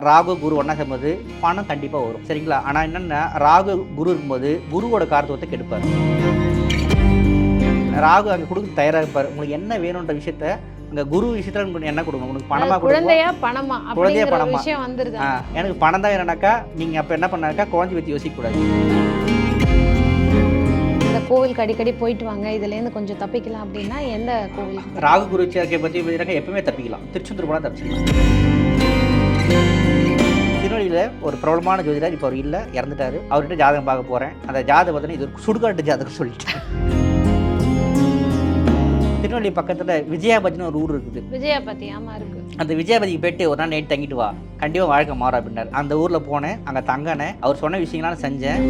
ராகு குரு ஒன்றா சேரும்போது பணம் கண்டிப்பாக வரும் சரிங்களா. ஆனால் என்னென்னா ராகு குரு இருக்கும்போது குருவோட காரத்துவத்தை கெடுப்பார். ராகு அங்கே கொடுக்க தயாராக இருப்பார். உங்களுக்கு என்ன வேணுன்ற விஷயத்த அங்கே குரு விஷயத்தில் உங்களுக்கு என்ன கொடுக்கணும், உங்களுக்கு பணமாக குழந்தையா பணமா குழந்தைய பணமா விஷயம் வந்துருது. எனக்கு பணம் தான் வேணும்னாக்கா நீங்கள் அப்போ என்ன பண்ணாக்கா குழந்தை பற்றி யோசிக்கக்கூடாது. இந்த கோவிலுக்கு அடிக்கடி போயிட்டு வாங்க, இதுலேருந்து கொஞ்சம் தப்பிக்கலாம் அப்படின்னா எந்த கோவில்? ராகு குரு சேர்க்கை பற்றி பார்த்தீங்கன்னா எப்பவுமே தப்பிக்கலாம். திருச்செந்தூர் போனால் தப்பிச்சிக்கலாம். திருநெல்வேலியில் ஒரு பிரபலமான ஜோதிடர் இப்போ அவர் இல்லை, இறந்துட்டார். அவர்கிட்ட ஜாதகம் பார்க்க போகிறேன். அந்த ஜாதகம் பார்த்தீங்கன்னா இது ஒரு சுடுகாட்டு ஜாதகம் சொல்லிட்டேன். திருநெல்வேலி பக்கத்தில் விஜயாபதினு ஒரு ஊர் இருக்குது. விஜயாபதி ஆமாம் இருக்குது. அந்த விஜயாபதிக்கு போயிட்டு ஒரு நாள் நைட் தங்கிட்டு வா, கண்டிப்பாக வாழ்க்கை மாறும் அப்படின்னாரு. அந்த ஊரில் போனேன், அங்கே தங்கினேன். அவர் சொன்ன விஷயங்களாம் செஞ்சேன்.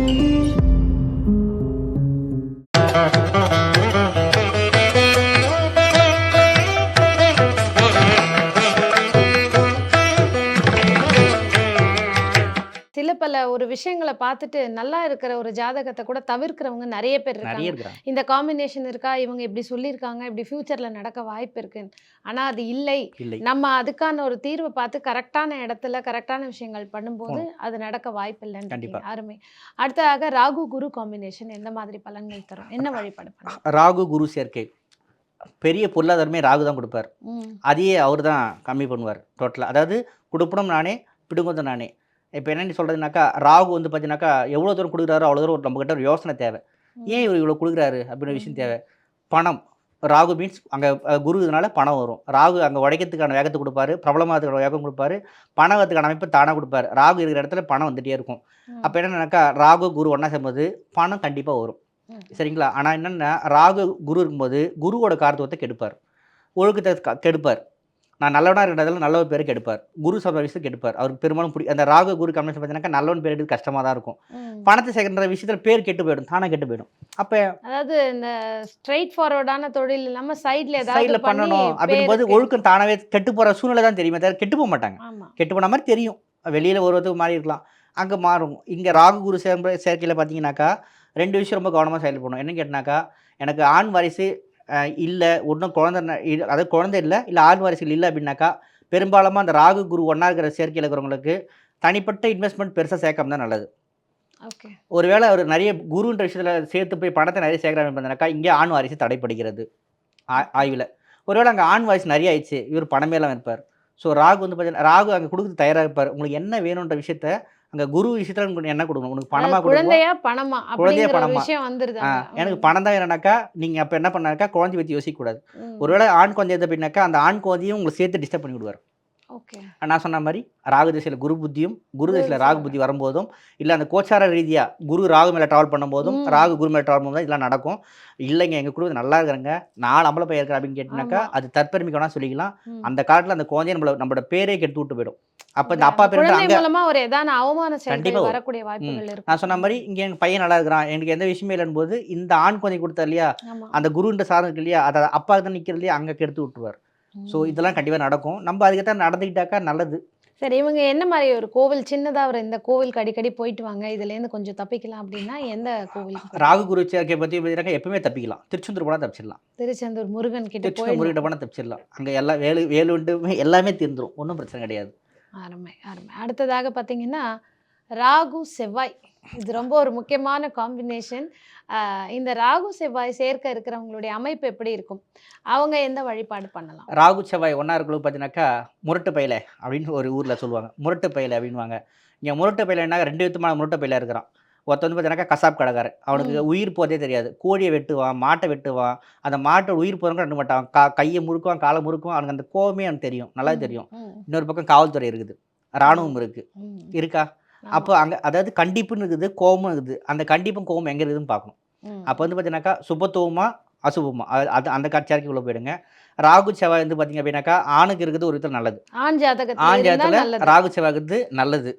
சில பல ஒரு விஷயங்களை பார்த்துட்டு நல்லா இருக்கிற ஒரு ஜாதகத்தை கூட தவிர்க்கிறவங்க நிறைய பேர் இருக்காங்க. இந்த காம்பினேஷன் இருக்கா, இவங்க இப்படி சொல்லியிருக்காங்க, இப்படி ஃபியூச்சர்ல நடக்க வாய்ப்பு இருக்குன்னு. ஆனா அது இல்லை. நம்ம அதுக்கான ஒரு தீர்வை பார்த்து கரெக்டான இடத்துல கரெக்டான விஷயங்கள் பண்ணும்போது அது நடக்க வாய்ப்பு இல்லைன்னு அருமை. அடுத்ததாக ராகு குரு காம்பினேஷன் எந்த மாதிரி பலன்கள் தரும், என்ன வழிபாடு பண்ணலாம்? ராகு குரு சேர்க்கை பெரிய பொருளாதாரமே ராகு தான் கொடுப்பார். அதையே அவர் தான் கம்மி பண்ணுவார் டோட்டலாக. அதாவது கொடுப்பணும் நானே, பிடுங்குவதும் நானே. இப்போ என்னென்னு சொல்கிறதுனாக்கா ராகு வந்து பார்த்தீங்கன்னாக்கா எவ்வளோ தூரம் கொடுக்குறாரோ அவ்வளோ தூரம் நம்மக்கிட்ட ஒரு யோசனை தேவை. ஏன் இவர் இவ்வளோ கொடுக்குறாரு அப்படின்ற விஷயம் தேவை. பணம் ராகு மீன்ஸ் அங்கே குருனால பணம் வரும். ராகு அங்கே உடைக்கிறதுக்கான வேகத்தை கொடுப்பாரு, பிரபலமாகிறதுக்கான வேகம் கொடுப்பாரு, பணத்துக்கான அமைப்பு தானாக கொடுப்பாரு. ராகு இருக்கிற இடத்துல பணம் வந்துகிட்டே இருக்கும். அப்போ என்னென்னாக்கா ராகு குரு ஒன்றா சேரும்போது பணம் கண்டிப்பாக வரும் சரிங்களா. ஆனால் என்னென்னா ராகு குரு இருக்கும்போது குருவோட காரத்துவத்தை கெடுப்பார், ஒழுக்கத்தை கெடுப்பார். நான் நல்லவனாக இருக்கிறதால நல்ல பேரை கெடுப்பார், குரு சொல்கிற விஷயத்தை கெடுப்பார். அவருக்கு பெரும்பாலும் அந்த ராகு குரு கம்பெனி பார்த்தீங்கன்னா நல்லவன் பேர் எடுத்து கஷ்டமாக தான் இருக்கும். பணத்தை சேர்க்கிற விஷயத்தில் பேர் கெட்டு போயிடும், தானாக கெட்டு போயிடும். அப்போ அதாவது இந்த ஸ்ட்ரைட் ஃபார்வர்டான தொழில் இல்லாமல் சைடில் பண்ணணும் அப்படிங்கும்போது ஒழுக்கம் தானாகவே கெட்டு போகிற சூழ்நிலை தான் தெரியுமே தவிர கெட்டு போக மாட்டாங்க. கெட்டு போன மாதிரி தெரியும், வெளியில் ஒருவத்துக்கு மாறி இருக்கலாம், அங்கே மாறும். இங்கே ராகு குரு சேர்க்கையில் பார்த்தீங்கன்னாக்கா ரெண்டு விஷயம் ரொம்ப கவனமாக செயல்படணும். என்னன்னு கேட்டினாக்கா, எனக்கு ஆண் வாரிசு இல்லை, ஒன்றும் குழந்தை, அதாவது குழந்தை இல்லை ஆண் வாரிசுகள் இல்லை அப்படின்னாக்கா பெரும்பாலும் அந்த ராகு குரு ஒன்றா இருக்கிற சேர்க்கையில் இருக்கிறவங்களுக்கு தனிப்பட்ட இன்வெஸ்ட்மெண்ட் பெருசாக சேர்க்காம தான் நல்லது. ஒருவேளை அவர் நிறைய குருன்ற விஷயத்தில் சேர்த்து போய் பணத்தை நிறைய சேர்க்குறாங்க பார்த்தீங்கன்னாக்கா இங்கே ஆண் வாரிசு தடைப்படுகிறது ஆய்வில். ஒருவேளை அங்கே ஆண் வாரிசு நிறைய ஆயிடுச்சு, இவர் பணமேலாம் இருப்பார். ஸோ ராகு வந்து பார்த்தீங்கன்னா ராகு அங்கே கொடுக்க தயாராக இருப்பார். உங்களுக்கு என்ன வேணுன்ற விஷயத்த அங்கே குரு விஷயத்தில் உங்களுக்கு என்ன கொடுக்கணும், உனக்கு பணமாக குழந்தையா பணமா எனக்கு பணம் தான் வேணும்னாக்கா நீங்கள் அப்போ என்ன பண்ணாக்கா குழந்தை பற்றி யோசிக்கக்கூடாது. ஒருவேளை ஆண் குழந்தை எது அப்படின்னாக்கா அந்த ஆண் குழந்தையும் உங்களுக்கு சேர்த்து டிஸ்டர்ப் பண்ணி விடுவார். நான் சொன்ன மாதிரி ராகு திசையில் குரு புத்தியும் குரு திசையில் ராகு புத்தி வரும்போதும் இல்லை அந்த கோச்சார ரீதியாக குரு ராகு மேலே ட்ராவல் பண்ணும்போதும் ராகு குரு மேலே ட்ராவல் பண்ணும்போது இதெல்லாம் நடக்கும். இல்லைங்க எங்கள் குடும்பம் நல்லா இருக்கிறாங்க, 4 அம்பளை பையன் இருக்கிற அப்படின்னு கேட்டினாக்கா அது தற்பெருமைக்கான சொல்லிக்கலாம். அந்த காலத்தில் அந்த குழந்தைய நம்மளோட பேரே கெடுத்து விட்டு போயிடும். அப்போ இந்த அப்பா பேர் நான் சொன்ன மாதிரி இங்கே எங்கள் பையன் நல்லா இருக்கிறான், எனக்கு எந்த விஷயமே இல்லைன்னு போது இந்த ஆண் குழந்தை கொடுத்தா இல்லையா அந்த குருன்ற சாதம் இருக்கு இல்லையா, அதை அப்பா தான் நிற்கிறது இல்லையா, அங்கே கெடுத்து விட்டுருவார். ஸோ இதெல்லாம் கண்டிப்பாக நடக்கும். நம்ம அதுக்குத்தான் நடந்துக்கிட்டாக்கா நல்லது. சரி, இவங்க என்ன மாதிரி ஒரு கோவில் சின்னதாக ஒரு இந்த கோவிலுக்கு அடிக்கடி போயிட்டு வாங்க, இதுலேருந்து கொஞ்சம் தப்பிக்கலாம் அப்படின்னா எந்த கோவில்? ராகு குரு சேர்க்கை பற்றி பார்த்தீங்கன்னா எப்பவுமே தப்பிக்கலாம். திருச்செந்தூர் போனால் தப்பிச்சிடலாம். திருச்செந்தூர் முருகன் கிட்ட முருகன் போனால் தப்பிச்சிடலாம். அங்கே எல்லாம் வேலுண்டு எல்லாமே தீர்ந்துடும், ஒன்றும் பிரச்சனை கிடையாது. அருமை அருமை. அடுத்ததாக பார்த்தீங்கன்னா ராகு செவ்வாய், இது ரொம்ப ஒரு முக்கியமான காம்பினேஷன். இந்த ராகு செவ்வாய் சேர்க்க இருக்கிறவங்களுடைய அமைப்பு எப்படி இருக்கும், அவங்க எந்த வழிபாடு பண்ணலாம்? ராகு செவ்வாய் ஒன்றா இருக்கிறது பார்த்தீங்கன்னாக்கா முரட்டு பயில அப்படின்னு ஒரு ஊரில் சொல்லுவாங்க. முரட்டு பயில அப்படின்வாங்க. இங்கே முரட்டு பயிலன்னா 2 விதமான முரட்டு பயில இருக்கிறான். ஒருத்த வந்து பார்த்தீங்கன்னாக்கா கசாப் கடைக்காரன், அவனுக்கு உயிர் போதே தெரியாது. கோழியை வெட்டுவான், மாட்டை வெட்டுவான், அந்த மாட்டை உயிர் போகிறவங்க ரெண்டு மாட்டான், கையை முறுக்குவான், காலை முறுக்குவான். அவனுக்கு அந்த கோவமே அவனுக்கு தெரியும், நல்லா தெரியும். இன்னொரு பக்கம் காவல்துறை இருக்குது, இராணுவம் இருக்கா. அப்போ அங்கே அதாவது கண்டிப்புன்னு இருக்குது, கோபமும் இருக்குது. அந்த கண்டிப்பும் கோபம் எங்கே இருக்குதுன்னு பார்க்கணும். அப்போ வந்து பார்த்தீங்கன்னாக்கா சுபத்துவமா அசுபமா அது அந்த சேர்க்கைக்குள்ளே போயிடுங்க. ராகு செவ்வாய் வந்து பார்த்தீங்க அப்படின்னாக்கா ஆணுக்கு இருக்குது ஒரு விதத்தில் நல்லது. ஆண் ஜாதகத்தில் ராகு செவ்வாய் இருக்குது நல்லது.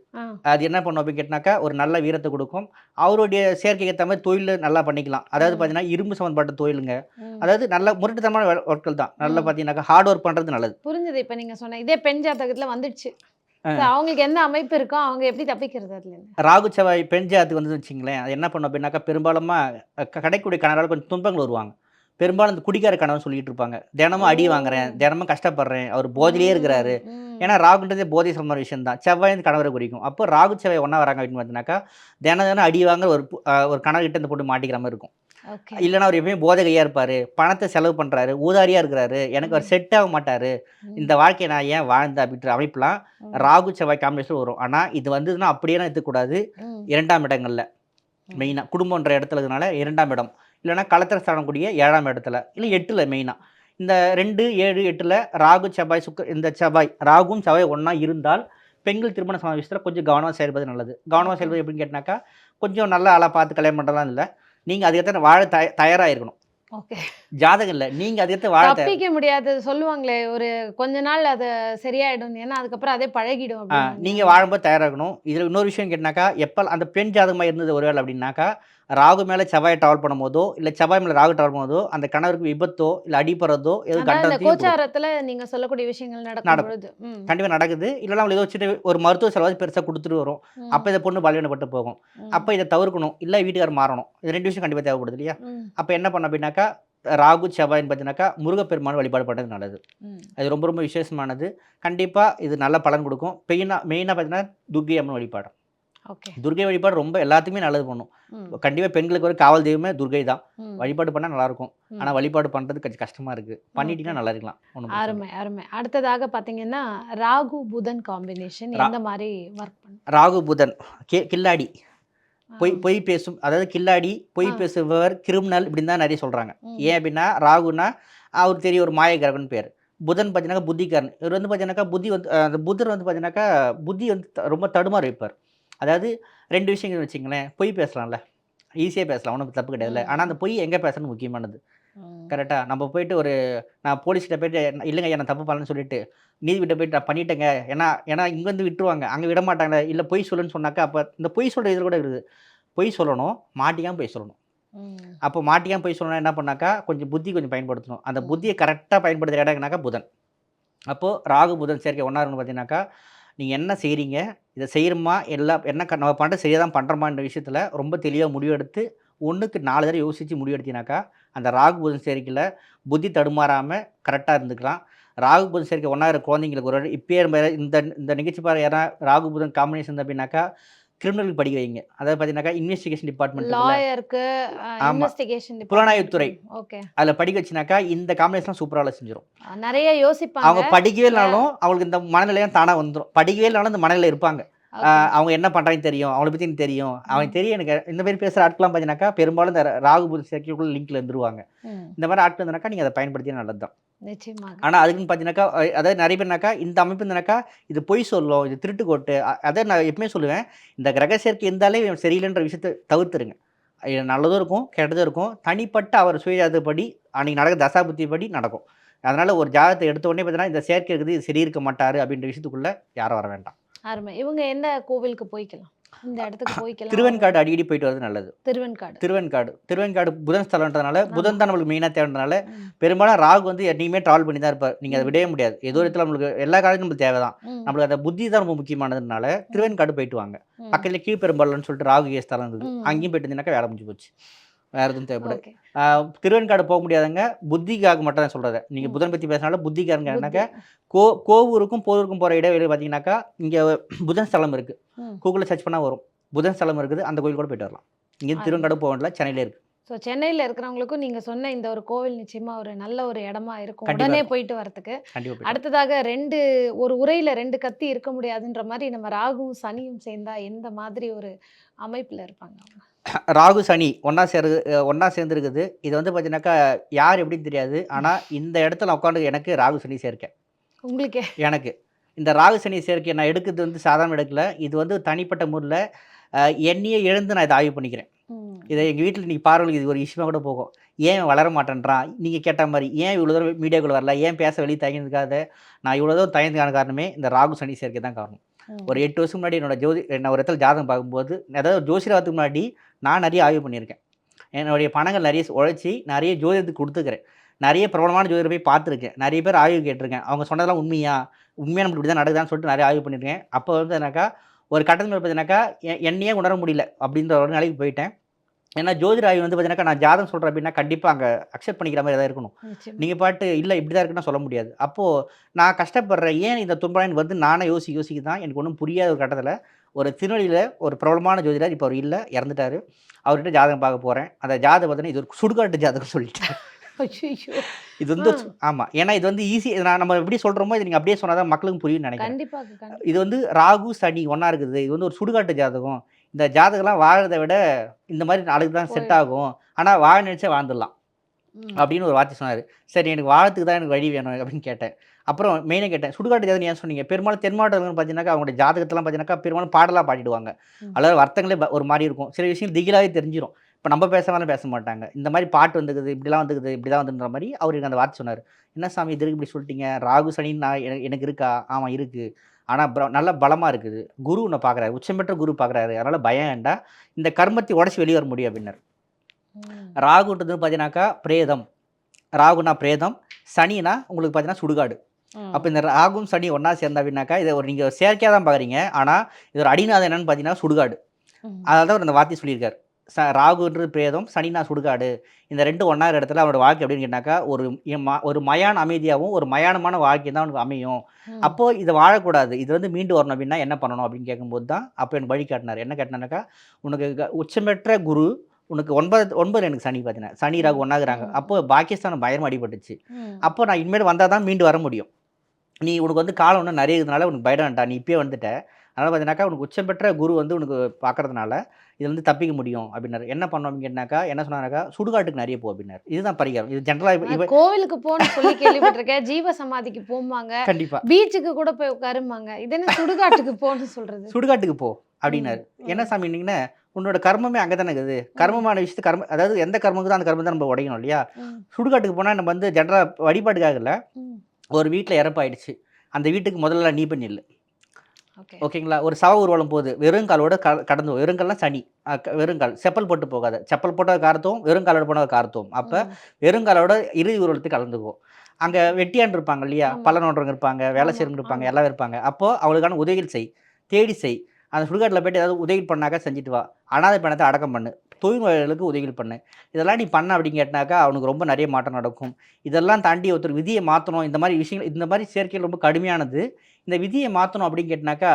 அது என்ன பண்ணும் அப்படின்னு கேட்டினாக்கா ஒரு நல்ல வீரத்தை கொடுக்கும். அவருடைய சேர்க்கைக்கு ஏற்ற மாதிரி தொழில் நல்லா பண்ணிக்கலாம். அதாவது பார்த்தீங்கன்னா இரும்பு சம்மந்தப்பட்ட தொழிலுங்க, அதாவது நல்ல முரட்டுத்தனமான ஒர்க்கள் தான். நல்லா பார்த்தீங்கன்னாக்கா ஹார்ட் ஒர்க் பண்ணுறது நல்லது. புரிஞ்சுது. இப்போ நீங்கள் சொன்ன இதே பெண் ஜாதகத்தில் வந்துடுச்சு, அவங்களுக்கு என்ன அமைப்பு இருக்கோ அவங்க எப்படி தப்பிக்கிறது? அதுல ராகு செவ்வாய் பெண் ஜாதத்துக்கு வந்து வச்சுங்களேன், அது என்ன பண்ணும் அப்படின்னாக்கா பெரும்பாலும் கிடைக்கூடிய கணவரால் கொஞ்சம் துன்பங்கள் வருவாங்க. பெரும்பாலும் இந்த குடிக்கார கணவன் சொல்லிட்டு இருப்பாங்க. தினமும் அடி வாங்குறேன், ஓ! தினமும் கஷ்டப்படுறேன். அவர் போதையிலேயே இருக்கிறாரு. ம். ஏன்னா ராகுன்றதே போதை சம்மந்தமான விஷயம் தான். செவ்வாய் வந்து கணவரை குறிக்கும். அப்போ ராகு, செவ்வாய் ஒண்ணா வராங்க அப்படின்னு பார்த்தீங்கன்னாக்கா, தினம் தினம் அடி வாங்க ஒரு கணவர்கிட்ட இந்த பொண்ணு மாட்டிக்கிற மாரி இருக்கும். ஓகே. இல்லன்னா அவர் எப்பயுமே போதை கையா இருப்பாரு. பணத்த செலவு பண்றாரு. ஊதாரியா இருக்கிறாரு. எனக்கு அவர் ம். செட் ஆக மாட்டாரு. ம். இந்த வாழ்க்கைய நான் ஏன் வாழ்ந்தேன் அப்படின்ற அமைப்புலாம் ம். ராகு, செவ்வாய் காம்பினேஷன்ல வரும். ஆனா இது வந்ததுன்னா அப்படியேலாம் எடுத்துக்கக்கூடாது. ம். 2ஆம் இடங்கள்ல ம். மெயினா. குடும்பம்ன்ற இடத்துல இருக்கனால 2ஆம் இடம். இல்லன்னா களத்திர ஸ்தானம் கூடிய 7ஆம் இடத்துல. இல்ல 8ல மெயினா. இந்த 2, 7, 8ல ராகு, செவ்வாய், இந்த செவ்வாய் ராகுவும் செவ்வாய் ஒண்ணா இருந்தால், பெண்கள் திருமண விஷயத்துல கொஞ்சம் கவனமா செயல்படுறது நல்லது. கவனமா ஓகே. செயல்படுறது எப்படின்னு கேட்டனாக்கா, கொஞ்சம் நல்ல ஆளா பார்த்து கல்யாணம் பண்றதெல்லாம் இல்ல. நீங்க அதுக்கேத்த வாழ தயாரா இருக்கணும். ஓகே. ஜாதகம் இல்ல. நீங்க அதுக்கேத்த வாழ தப்பிக்க முடியாது சொல்லுவாங்களே, ஒரு கொஞ்ச நாள் அது சரியாயிடும்னு. ஏன்னா, அதுக்கப்புறம் அதே பழகிடும் அப்படின்னுவாங்க. நீங்க வாழும்போது தயாரா இருக்கணும். இதுல இன்னொரு விஷயம் கேட்டனாக்கா, அந்த பெண் ஜாதகமா இருந்தது ஒரு வேள அப்படின்னாக்கா, ராகு மேல செவ்வாய் ட்ராவல் பண்ணும்போதோ, இல்ல செவ்வாய் மேல ராகு ட்ராவல் பண்ணும்போதோ, அந்த கணவருக்கு விபத்தோ, இல்ல அடிபடுறதோ, எதுவும் அதான் இந்த கண்டத்தையும் குடுக்கும். கோச்சாரத்துல நீங்க சொல்லக்கூடிய விஷயங்கள் நடக்கும் நடக்கும். பொழுது. ம். கண்டிப்பா நடக்குது. இல்லன்னா அவங்களுக்கு ஏதோ சின்ன ஒரு மருத்துவ செலவாவது பெருசா குடுத்துட்டு வரும். அப்ப ம். இந்த பொண்ணு பலவீனப்பட்டு போகும். அப்ப ம். இத தவிர்க்கணும். இல்ல வீட்டுக்காரர் மாறணும். இது 2 விஷயம் கண்டிப்பா தேவைப்படுது இல்லையா? ம். அப்ப என்ன பண்ணணும் அப்படின்னாக்கா, ராகு, செவ்வாய்ன்னு பார்த்தீங்கன்னாக்கா, முருகப்பெருமான் வழிபாடு பண்றது நல்லது. ம். அது ரொம்ப ரொம்ப விசேஷமானது. கண்டிப்பா இது நல்ல பலன் குடுக்கும். மெயினா பார்த்தீங்கன்னா, துர்க்கை அம்மன் வழிபாடு. ஓகே. துர்க்கை வழிபாடு ரொம்ப எல்லாத்துக்குமே நல்லது பண்ணும். ம். கண்டிப்பா பெண்களுக்கு ஒரு காவல் தெய்வமே துர்க்கை தான். ம். வழிபாடு பண்ணா நல்லாருக்கும். ஆனா ம். வழிபாடு பண்றது கொஞ்சம் கஷ்டமா இருக்கு. ஓகே. பண்ணிட்டீங்கன்னா நல்லா இருக்கலாம். ஒண்ணும் பிரச்சனை இல்ல. அருமை, அருமை. அடுத்ததாக பார்த்தீங்கன்னா, ராகு, புதன் காம்பினேஷன் ரா எந்த மாரி ஒர்க் பண்ணும்? ராகு, புதன், கில்லாடி, ஆ. பொய் பொய் பேசும் அதாவது கில்லாடி, பொய் ஆ. பேசுபவர், கிரிமினல் இப்படின்னு தான் நெறைய சொல்றாங்க. ம். ஏன் அப்படின்னா, ராகுன்னா அவருக்கு தெரியும் ஒரு மாயக்கிரகன்னு பேரு. புதன் பார்த்தீங்கன்னாக்கா புத்திக்காரன். இவர் வந்து பார்த்தீங்கன்னாக்கா புத்தி வந்து அந்த புதர் வந்து பார்த்தீங்கன்னாக்கா, புத்தி வந்து ரொம்ப தடுமாற வைப்பார். அதாவது 2 விஷயங்கள் வச்சுக்கங்களேன், பொய் பேசலாம்ல. ஈஸியா பேசலாம். ஒண்ணும் தப்பு கிடையாதுல்ல. ஆனா அந்த ம். பொய் எங்க பேசணும்னு முக்கியமானது. ம். கரெக்ட்டா? நம்ம போயிட்டு நான் போலீஸ்கிட்ட போயிட்டு இல்லங்க ஐயா நான் தப்பு பண்ணலன்னு சொல்லிட்டு, நீதிபதிட்ட போயிட்டு நான் பண்ணிட்டேங்க. ஏன்னா ஏன்னா இங்க வந்து விட்டுருவாங்க. அங்க விட மாட்டாங்க. இல்ல பொய் சொல்லுன்னு சொன்னாக்கா, அப்ப இந்த பொய் சொல்ற இது கூட இருக்குது. பொய் சொல்லணும். மாட்டிக்காம பொய் சொல்லணும். ம். அப்போ மாட்டிக்காம பொய் சொல்லணும்னா என்ன பண்ணாக்கா, கொஞ்சம் புத்தி பயன்படுத்தணும். அந்த ம். புத்திய கரெக்ட்டா பயன்படுத்துற இடம்னாக்கா புதன். அப்போ ராகு, புதன் சேர்க்கை ஒண்ணா இருக்கணும்னு பார்த்தீங்கன்னாக்கா, நீங்க என்ன செய்றீங்க? இத செய்றோமா? என்ன நம்ம பண்றது சரியா தான் பண்றோமான்ற விஷயத்துல ரொம்ப தெளிவா முடிவெடுத்து, 1க்கு 4 தடவ யோசிச்சு முடிவெடுத்தீங்கன்னாக்கா, அந்த ராகு, புதன் சேர்க்கையில புத்தி தடுமாறாம கரெக்ட்டா இருந்துக்கலாம். ராகு, புதன் சேர்க்கை ஒண்ணா இருக்கிற குழந்தைங்களுக்கு ஒரு இப்பயே நம்ம இந்த இந்த நிகழ்ச்சி பாரு யாரா ராகு, புதன் காம்பினேஷன் அப்படின்னாக்கா, கிரிமினல் படிக்க வைங்க. அதாவது பார்த்தீங்கன்னாக்கா, இன்வெஸ்டிகேஷன் டிபார்ட்மெண்ட் இருக்குல்ல. லாயருக்கு ஆமா. Investigation department. புலனாய்வுத்துறை. ஓகே. அதுல படிக்க வச்சுனாக்கா, இந்த காம்பினேஷன் சூப்பரா வேலை செஞ்சுரும். நெறைய யோசிப்பாங்க. அவங்க படிக்கவே வே இல்லனாலும், அவங்களுக்கு இந்த மனநிலையும் தானா வந்துரும். படிக்கவே இல்லனாலும் இந்த மனநிலையில இருப்பாங்க. ஓகே. அவங்க என்ன பண்றாங்கன்னு தெரியும். அவங்கள பத்தி எனக்கு தெரியும். அவனுக்கு ம். தெரியும் எனக்கு இந்த மாரி பேசுற ஆட்கள்லாம் பார்த்தீங்கன்னாக்கா, பெரும்பாலும் இந்த ராகு, புதன் சேர்க்கைக்குள்ள லிங்க்ல இருந்துருவாங்க. ம். இந்த மாரி ஆட்கள் இருந்தானாக்கா, நீங்க அத பயன்படுத்தினா நல்லது தான். நிச்சயமாக. ஆனா அதுக்குன்னு பார்த்தீங்கன்னாக்கா, அதாவது நெறைய பேர்னாக்கா, இந்த அமைப்பு இருந்தனாக்கா, இது பொய் சொல்லும். இது திருட்டுக்கோட்டு. அதான் நான் எப்பவுமே சொல்லுவேன். இந்த கிரக சேர்க்கை இருந்தாலே இவன் சரியில்லன்ற விஷயத்த தவிர்த்துருங்க. இது நல்லதும் இருக்கும், கெட்டதும் இருக்கும். தனிப்பட்ட அவர் சுயஜாதகப்படி, அன்னைக்கு நடக்கிற தசாபுத்திப்படி நடக்கும். அதனால ஒரு ஜாதகத்த எடுத்த உடனே பார்த்தீங்கன்னா, இந்த சேர்க்கை இருக்குது, இது சரி இருக்க மாட்டாரு அப்படின்ற விஷயத்துக்குள்ள யாரும் வர வேண்டாம். அருமை. இவங்க எந்த கோவிலுக்கு போய்க்கலாம்? இந்த இடத்துக்கு போய்க்கலாம். திருவெண்காடு அடிக்கடி போயிட்டு வரது நல்லது. திருவெண்காடு. திருவெண்காடு புதன் ஸ்தலம்ன்றதுனால, ஆமா. புதன் தான் நம்மளுக்கு மெயினா தேவைன்றனால, ம். பெரும்பாலும் ராகு வந்து என்னைக்குமே டிராவல் பண்ணி தான் இருப்பார். நீங்க அத ம். விடவே முடியாது. ஏதோ ஒரு ம். இடத்துல நம்மளுக்கு எல்லா காலத்துலயும் நம்மளுக்கு தேவை தான். ம். நம்மளுக்கு அந்த புத்தி தான் ரொம்ப முக்கியமானதுனால, ம். திருவெண்காடு போயிட்டு வாங்க. ம். பக்கத்துல கீழ்பெரும்பாலம்னு சொல்லிட்டு ராகு ஸ்தலம் இருக்குது. ம். அங்கேயும் போயிட்டு இருந்தீங்கன்னாக்கா வேலை முடிஞ்சு போச்சு. வேற எதுவும் தேவைப்படாது. ஓகே. ஆ திருவெண்காடு போ முடியாதவங்க, புத்திக்காக மட்டும் தான் சொல்றேன். நீங்க ம். புதன் பத்தி பேசினாலும் புத்திக்காரங்க புத்தி. என்னன்னாக்கா, கோவூருக்கும் போரூருக்கும் போற இடைவெளி பார்த்தீங்கன்னாக்கா, இங்க புதன் ஸ்தலம் இருக்கு. ம். கூகுள்ல சர்ச் பண்ணா வரும். புதன் ஸ்தலம் இருக்குது. அந்த கோயில் கூட போயிட்டு வரலாம். இங்கேருந்து அருமை. திருவெண்காடு போ வேண்டியதில்ல. சென்னையிலே இருக்கு. ஸோ சென்னையில இருக்கிறவங்களுக்கும் நீங்க சொன்ன இந்த ஒரு கோவில் நிச்சயமா ஒரு நல்ல ஒரு இடமா இருக்கும். கண்டிப்பா உடனே இருக்கும். போயிட்டு வரதுக்கு. கண்டிப்பா போயிட்டு வரலாம். அடுத்ததாக 2 ஒரு உரையில 2 கத்தி இருக்க முடியாதுன்ற மாரி நம்ம ராகுவும், சனியும் சேர்ந்தா எந்த மாதிரி ஒரு அமைப்புல இருப்பாங்க அவங்க? ராகு, சனி ஒண்ணா சேர்ந்துருக்குது. இது வந்து பார்த்தீங்கன்னாக்கா, யார் எப்படின்னு தெரியாது. ஆனா, இந்த இடத்துல உட்காந்து எனக்கு ராகு, சனி சேர்க்கை. உங்களுக்கே. எனக்கு. இந்த ராகு, சனி சேர்க்கைய நான் எடுக்கிறது வந்து சாதாரண எடுக்கல. இது வந்து தனிப்பட்ட முறையில அ என்னையே இழந்து நான் இத ஆய்வு பண்ணிக்கிறேன். ம். இத எங்க வீட்ல இன்னைக்கு பார்வைக்கு இது ஒரு இஷ்யூவா கூட போகும். ஏன் இவன் வளர மாட்டேன்றான்? நீங்க கேட்ட மாரி. ஏன் இவ்வளோ தூரம் மீடியாக்குள்ள வரல? ஏன் பேச வெளிய தயங்கினதுக்காக நான் இவ்வளோ தூரம் தயங்குனதுக்கான காரணமே இந்த ராகு, சனி சேர்க்கை தான் காரணம். ஒரு ம். 8 வருஷம் முன்னாடி நான் ஒரு இடத்துல ஜாதகம் பார்க்கும்போது, அதாவது ஜோசியர் ஆவறதுக்கு முன்னாடி நான் நெறைய ஆய்வு பண்ணியிருக்கேன். என்னுடைய பணங்கள் நெறைய உழைச்சு நெறைய ஜோதிடத்துக்கு குடுத்துக்கிறேன். நெறைய பிரபலமான ஜோதிடர போய் பார்த்துருக்கேன். நெறைய பேர் ஆய்வு கேட்டுருக்கேன். அவங்க சொன்னதெல்லாம் உண்மையா? உண்மையா நம்மளுக்கு இப்படி தான் நடக்குதான்னு சொல்லிட்டு நெறைய ஆய்வு பண்ணியிருக்கேன். அப்போ வந்து என்னக்கா, ஒரு கட்டத்துல பார்த்தீங்கன்னாக்கா, என்னையே உணர முடியல அப்படின்ற ஒரு நிலைக்கு போயிட்டேன். ஏன்னா ஜோதிட ஆய்வு வந்து பார்த்தீங்கன்னாக்கா நான் ஜாதகம் சொல்கிறேன் அப்படின்னா கண்டிப்பாக அங்கே அக்செப்ட் பண்ணிக்கிற மாதிரி தான் இருக்கணும். நிச்சயமா. நீங்கள் பாட்டு இல்லை இப்படி தான் இருக்குன்னு சொல்ல முடியாது. அப்போது நான் கஷ்டப்படுறேன் ஏன் இந்த துன்பம் வந்து நானே யோசிக்க தான் எனக்கு ஒன்றும் புரியாத ஒரு கட்டத்தில் ஒரு திருநெல்வேலியில் ஒரு பிரபலமான ஜோதிடர் இப்போ அவர் இல்லை இறந்துட்டார். அவர்கிட்ட ஜாதகம் பார்க்க போகிறேன். அந்த ஜாதகம் பார்த்தீங்கன்னா இது ஒரு சுடுகாட்டு ஜாதகம் சொல்லிட்டேன். ஐயோ! இது வந்து ஆமாம், ஏன்னா இது வந்து ஈஸி. நம்ம எப்படி சொல்கிறோமோ இது நீங்கள் அப்படியே சொன்னால் தான் மக்களுக்கு புரியும்னு நினைக்கிறேன். கண்டிப்பாக. இது வந்து ராகு சனி ஒன்றா இருக்குது. இது வந்து ஒரு சுடுகாட்டு ஜாதகம். இந்த ஜாதகம்லாம் வாழறத விட இந்த மாதிரி நாளுக்கு தான் செட் ஆகும். ஆனால் வாழ நினச்சா வாழ்ந்துடலாம் அப்படின்னு ஒரு வார்த்தை சொன்னார். சரி எனக்கு வாழத்துக்கு தான் எனக்கு வழி வேணும் அப்படின்னு கேட்டேன். அப்புறம் மெயினாக கேட்டேன் சுடுகாட்டு ஜாதகம் ஏன் சொன்னீங்க? பெரும்பாலும் தென் மாவட்டங்கள்னு பார்த்தீங்கன்னாக்கா அவங்களுடைய ஜாதகத்தெல்லாம் பார்த்தீங்கன்னாக்கா பெரும்பாலும் பாடலாக பாடிடுவாங்க. அதாவது அர்த்தங்களே ஒரு மாதிரி இருக்கும். சில விஷயம் திகிலாகவே தெரிஞ்சிடும். இப்போ நம்ம பேசுறதெல்லாம் பேச மாட்டாங்க. இந்த மாதிரி பாட்டு வந்துக்குது, இப்படிலாம் வந்துக்குது, இப்படி தான் வந்துன்ற மாதிரி அவர் எனக்கு அந்த வார்த்தை சொன்னார். என்ன சாமி இது இப்படி சொல்லிட்டீங்க? ராகு சனின்னு நான் எனக்கு இருக்கா? ஆமாம் இருக்குது. ஆனால் நல்ல பலமாக இருக்குது. குரு உன்னை பார்க்குறாரு, உச்சம் பெற்ற குரு பார்க்குறாரு. அதனால் பயம் வேண்டாம். இந்த கர்மத்தை உடச்சி வெளியே வர முடியும் அப்படின்னாரு. ராகுன்றது பார்த்தீங்கன்னாக்கா பிரேதம். ராகுனா பிரேதம், சனினா உங்களுக்கு பார்த்தீங்கன்னா சுடுகாடு. அப்போ இந்த ராகும் சனி ஒன்றா சேர்ந்தா அப்படின்னாக்கா இதை ஒரு நீங்கள் செயற்கையாக தான் பார்க்குறீங்க. ஆனால் இது ஒரு அடிநாதம் என்னன்னு பார்த்தீங்கன்னா சுடுகாடு. அதனால தான் அவர் அந்த வார்த்தை சொல்லியிருக்காரு. ராகுன்றது பிரேதம், சனினா சுடுகாடு. இந்த ரெண்டு ஒன்றா இடத்துல அவனோட வாழ்க்கை அப்படின்னு கேட்டாக்கா ஒரு மயான அமைதியாகவும் ஒரு மயானமான வாழ்க்கை தான் அவனுக்கு அமையும். அப்போது இதை வாழக்கூடாது, இது வந்து மீண்டு வரணும் அப்படின்னா என்ன பண்ணணும் அப்படின்னு கேட்கும்போது தான் அப்போ எனக்கு வழி காட்டினார். என்ன கேட்டினாக்கா உனக்கு உச்சமற்ற குரு, உனக்கு 9 எனக்கு சனி பார்த்தீங்கன்னா சனி ராகு ஒன்றாகிறாங்க. அப்போது பாகிஸ்தான் பயங்கரமாக அடிபட்டுச்சு. அப்போ நான் இனிமேல் வந்தால் தான் மீண்டு வர முடியும். நீ உனக்கு வந்து காலம் ஒன்றும் நிறைய இருக்கிறதுனால உனக்கு பயம் வேண்டாம், நீ இப்பயே வந்துட்ட. அதனால் பார்த்தீங்கன்னாக்கா உனக்கு உச்சம் பெற்ற குரு வந்து உனக்கு பார்க்கறதுனால இது வந்து தப்பிக்க முடியும் அப்படின்னாரு. என்ன பண்ணோம் அப்படின்னு கேட்டாக்கா என்ன சொன்னாக்கா சுடுகாட்டுக்கு நிறைய போ அப்படின்னாரு. இதுதான் பரிகாரம். இது ஜென்ரலாக கோவிலுக்கு போகணும்னு சொல்லி கேள்விப்பட்டிருக்கேன். ஜீவ சமாதிக்கு போம்பாங்க, கண்டிப்பாக பீச்சுக்கு கூட போய் உட்காருமாங்க. இது என்ன சுடுகாட்டுக்கு போகணும்னு சொல்றது? சுடுகாட்டுக்கு போ அப்படின்னாரு. என்ன சாமி இன்னீங்கன்னா உன்னோட கர்மமே அங்கே தானே இருக்குது. கர்மமான விஷயத்து அதாவது எந்த கர்மக்கு தான் அந்த கர்மம் தான் நம்ம உடையணும் இல்லையா? சுடுகாட்டுக்கு போனால் நம்ம வந்து ஜென்ரலாக வழிபாட்டுக்காக இல்லை, ஒரு வீட்டில் இறப்பாயிடுச்சு, அந்த வீட்டுக்கு முதல்ல நீ பண்ணி இல்லை ஓகேங்களா? ஒரு சவ ஊர்வலம் போகுது, வெறுங்காலோட கடந்து வெறுங்கால்லாம் சனி, வெறுங்கால் செப்பல் போட்டு போகாத, செப்பல் போட்ட கார்த்தவும் வெறுங்காலோட போன கார்த்தவும். அப்போ வெறுங்காலோட இறுதி ஊர்வலத்துக்கு கலந்துக்குவோம். அங்கே வெட்டியான் இருப்பாங்க இல்லையா, பள்ளனோன்றவங்க இருப்பாங்க, வேலை செய்கிறவங்க இருப்பாங்க, எல்லாம் இருப்பாங்க. அப்போது அவளுக்கான உதவிகள் செய், தேடி செய். அந்த சுடுகாட்டில் போய்ட்டு ஏதாவது உதவி பண்ணாக்கா செஞ்சுட்டு வா, அனாதை பணத்தை அடக்கம் பண்ணு, தொழில்நுட்பங்களுக்கு உதவிகள் பண்ணு. இதெல்லாம் நீ பண்ண அப்படின்னு கேட்டாக்கா அவனுக்கு ரொம்ப நிறைய மாற்றம் நடக்கும். இதெல்லாம் தாண்டி ஒருத்தர் விதியை மாற்றணும், இந்த மாதிரி விஷயங்கள், இந்த மாதிரி சேர்க்கைகள் ரொம்ப கடுமையானது. இந்த விதியை மாற்றணும் அப்படின்னு கேட்டினாக்கா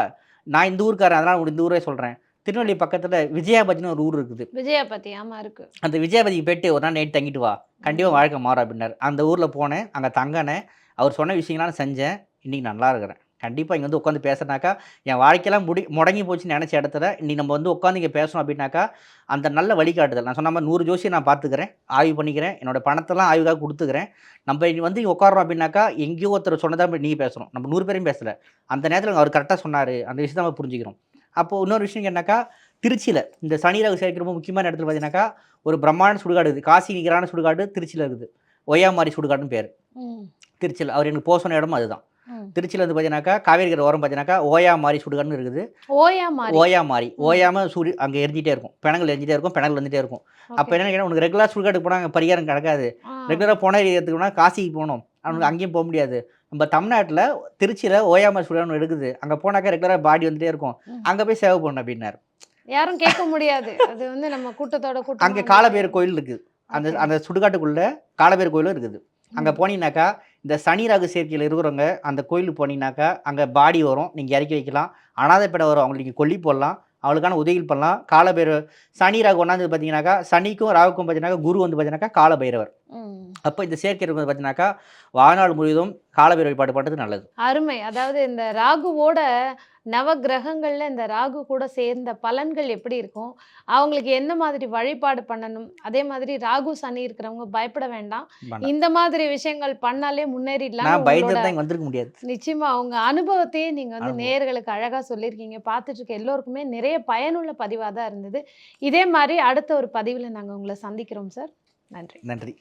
நான் இந்த ஊருக்காரன், அதனால் இந்த ஊரே சொல்கிறேன். திருநெல்வேலி பக்கத்தில் விஜயாபதினு ஒரு ஊர் இருக்குது. விஜயாபதி ஆமாம் இருக்குது. அந்த விஜயாபதிக்கு போய்ட்டு ஒரு நாள் நைட் தங்கிட்டு வா, கண்டிப்பாக வாழ்க்கை மாறும் அப்படின்னாரு. அந்த ஊரில் போனேன், அங்கே தங்கினேன். அவர் சொன்ன விஷயங்கள்லாம் செஞ்சேன். இன்றைக்கி நல்லா இருக்கிறேன். கண்டிப்பாக இங்கே வந்து உட்காந்து பேசுனாக்கா என் வாழ்க்கையெல்லாம் முடங்கி போச்சுன்னு நினச்ச இடத்துல இன்றைக்கி நம்ம வந்து உட்காந்து இங்கே பேசணும் அப்படின்னாக்கா அந்த நல்ல வழிகாட்டுதல். நான் சொன்ன மாதிரி 100 ஜோசியை நான் பார்த்துக்கிறேன், ஆய்வு பண்ணிக்கிறேன், என்னோட பணத்தெல்லாம் ஆய்வுக்காக கொடுத்துக்கிறேன். நம்ம வந்து இங்கே உட்காரோம் அப்படின்னாக்கா எங்கேயோ ஒருத்தர் சொன்னதாக நீங்கள் பேசுகிறோம், நம்ம 100 பேரையும் பேசலை. அந்த நேரத்தில் அவர் கரெக்டாக சொன்னார், அந்த விஷயத்தை நம்ம புரிஞ்சுக்கிறோம். அப்போது இன்னொரு விஷயம் என்னன்னாக்கா திருச்சியில் இந்த சனி ராகு சேர்க்கை ரொம்ப முக்கியமான இடத்துல பார்த்தீங்கன்னாக்கா ஒரு பிரம்மாண்ட சுடுகாடு இருக்குது. காசி நிகரான சுடுகாடு திருச்சியில் இருக்குது. ஒய்யாமாரி சுடுகாடுன்னு பேர் திருச்சியில். அவர் எனக்கு போக சொன்ன இடமும் அதுதான். திருச்சியில் வந்து பார்த்தீங்கன்னாக்கா காவேரிக்கரை ஓரம் பார்த்தீங்கன்னாக்கா ஓயாமாரி சுடுகாடுன்னு இருக்குது. ஓயாமாரி ஓயாமல் அங்கே எரிஞ்சிட்டே இருக்கும், பிணங்கள் எரிஞ்சிட்டே இருக்கும், பிணங்கள் வந்துட்டே இருக்கும். அப்போ என்ன கேட்டால் உனக்கு ரெகுலராக சுடுகாட்டுக்கு போனால் அங்கே பரிகாரம் கிடக்காது. ரெகுலராக போனால் எடுத்துக்கணும்னா காசிக்கு போகணும், அவனுக்கு அங்கேயும் போக முடியாது. நம்ம தமிழ்நாட்டில் திருச்சியில் ஓயாமாரி சுடுகாடு இருக்குது, அங்கே போனாக்கா ரெகுலராக பாடி வந்துட்டே இருக்கும், அங்கே போய் சேவை பண்ணணும் அப்படின்னாரு. யாரும் கேட்க முடியாது. அது வந்து நம்ம கூட்டத்தோட கூட்டம். அங்கே காலபேர் கோயில் இருக்குது, அந்த சுடுகாட்டுக்குள்ளே காலபேர் கோயிலும் இருக்குது. அங்கே போனீங்கன்னாக்கா இந்த சனி ராகு சேர்க்கையில் இருக்கிறவங்க அந்த கோயிலுக்கு போனீங்கன்னாக்கா அங்கே பாடி வரும், நீங்கள் இறக்கி வைக்கலாம். அனாதை பெணை வரும், அவங்களுக்கு நீங்கள் கொல்லி போடலாம், அவளுக்கான உதவிகள் பண்ணலாம். காலபைர சனி ராகு ஒன்றாந்து பார்த்தீங்கன்னாக்கா சனிக்கும் ராகுக்கும் பார்த்தீங்கன்னாக்கா குரு வந்து பார்த்தீங்கன்னாக்கா காலபைரவர். அப்போ இந்த சேர்க்கை இருக்கிறது பார்த்தீங்கன்னாக்கா வாழ்நாள் முழுவதும் காலபைரவர் வழிபாடு பண்ணுறது நல்லது. அருமை. அதாவது இந்த ராகுவோட நவ கிரகங்களில் இந்த ராகு கூட சேர்ந்த பலன்கள் எப்படி இருக்கும், அவங்களுக்கு என்ன மாதிரி வழிபாடு பண்ணணும், அதே மாதிரி ராகு சனி இருக்கிறவங்க பயப்பட வேண்டாம், இந்த மாதிரி விஷயங்கள் பண்ணாலே முன்னேறிடலாம். வந்திருக்க முடியாது. நிச்சயமா அவங்க அனுபவத்தையே நீங்கள் வந்து நேயர்களுக்கு அழகாக சொல்லியிருக்கீங்க. பார்த்துட்டு இருக்க எல்லோருக்குமே நிறைய பயனுள்ள பதிவாக தான் இருந்தது. இதே மாதிரி அடுத்த ஒரு பதிவில் நாங்கள் உங்களை சந்திக்கிறோம் சார். நன்றி. நன்றி.